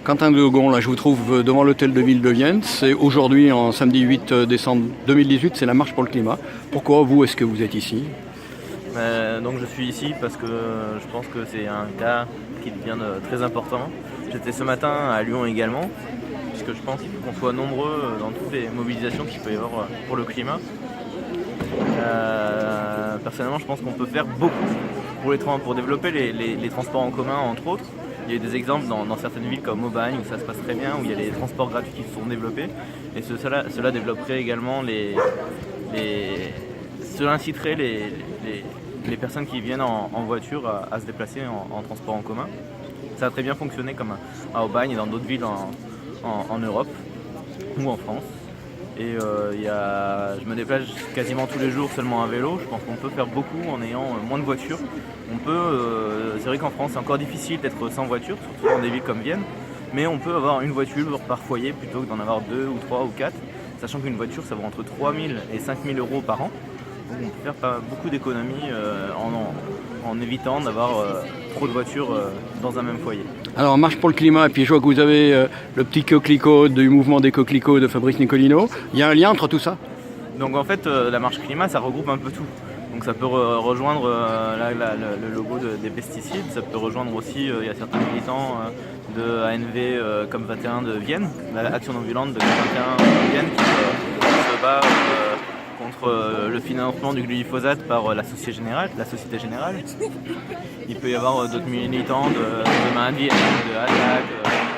Quentin de Gon, là je vous trouve devant l'hôtel de ville de Vienne. C'est aujourd'hui, en samedi 8 décembre 2018, c'est la marche pour le climat. Pourquoi vous, est-ce que vous êtes ici? Donc je suis ici parce que je pense que c'est un cas qui devient très important. J'étais ce matin à Lyon également, puisque je pense qu'il faut qu'on soit nombreux dans toutes les mobilisations qu'il peut y avoir pour le climat. Personnellement, je pense qu'on peut faire beaucoup pour développer les transports en commun, entre autres. Il y a eu des exemples dans certaines villes comme Aubagne où ça se passe très bien, où il y a les transports gratuits qui se sont développés. Et cela développerait également cela inciterait les personnes qui viennent en voiture à se déplacer en transport en commun. Ça a très bien fonctionné comme à Aubagne et dans d'autres villes en Europe ou en France. Et je me déplace quasiment tous les jours seulement à vélo. Je pense qu'on peut faire beaucoup en ayant moins de voitures. C'est vrai qu'en France c'est encore difficile d'être sans voiture, surtout dans des villes comme Vienne, mais on peut avoir une voiture par foyer plutôt que d'en avoir 2 ou 3 ou 4, sachant qu'une voiture ça vaut entre 3 000 et 5 000 euros par an. Donc on peut faire beaucoup d'économies en évitant d'avoir trop de voitures dans un même foyer. Alors, marche pour le climat, et puis je vois que vous avez le petit coquelicot du mouvement des coquelicots de Fabrice Nicolino. Il y a un lien entre tout ça? Donc en fait, la marche climat, ça regroupe un peu tout. Donc ça peut rejoindre le logo des pesticides, ça peut rejoindre aussi, il y a certains militants de ANV comme 21 de Vienne, l'action non violente de 21 de Vienne qui se bat contre le financement du glyphosate par la Société Générale. Il peut y avoir d'autres militants de Main de Vienne, de ADAC.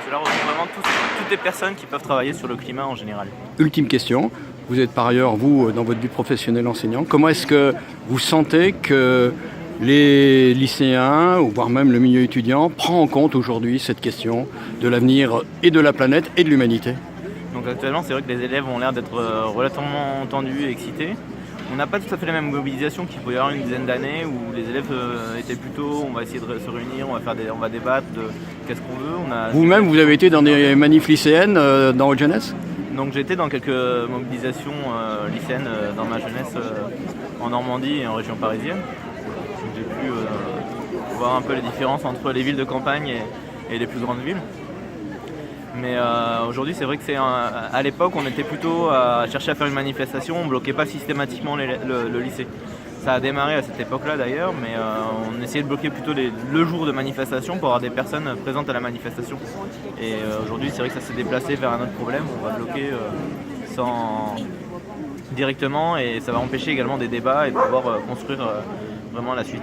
Cela regroupe vraiment toutes les personnes qui peuvent travailler sur le climat en général. Ultime question, vous êtes par ailleurs, vous, dans votre vie professionnelle enseignant, comment est-ce que vous sentez que les lycéens, ou voire même le milieu étudiant, prend en compte aujourd'hui cette question de l'avenir et de la planète et de l'humanité? Donc actuellement, c'est vrai que les élèves ont l'air d'être relativement tendus et excités. On n'a pas tout à fait la même mobilisation qu'il peut y avoir une dizaine d'années où les élèves étaient plutôt on va essayer de se réunir, on va débattre de qu'est-ce qu'on veut. Vous-même, vous avez été dans des manifs lycéennes dans votre jeunesse? Donc j'ai été dans quelques mobilisations lycéennes dans ma jeunesse en Normandie et en région parisienne. J'ai pu voir un peu les différences entre les villes de campagne et les plus grandes villes. Mais aujourd'hui, c'est vrai que à l'époque, on était plutôt à chercher à faire une manifestation, on ne bloquait pas systématiquement le lycée. Ça a démarré à cette époque-là d'ailleurs, mais on essayait de bloquer plutôt le jour de manifestation pour avoir des personnes présentes à la manifestation. Et aujourd'hui, c'est vrai que ça s'est déplacé vers un autre problème, on va bloquer directement et ça va empêcher également des débats et de pouvoir construire vraiment la suite.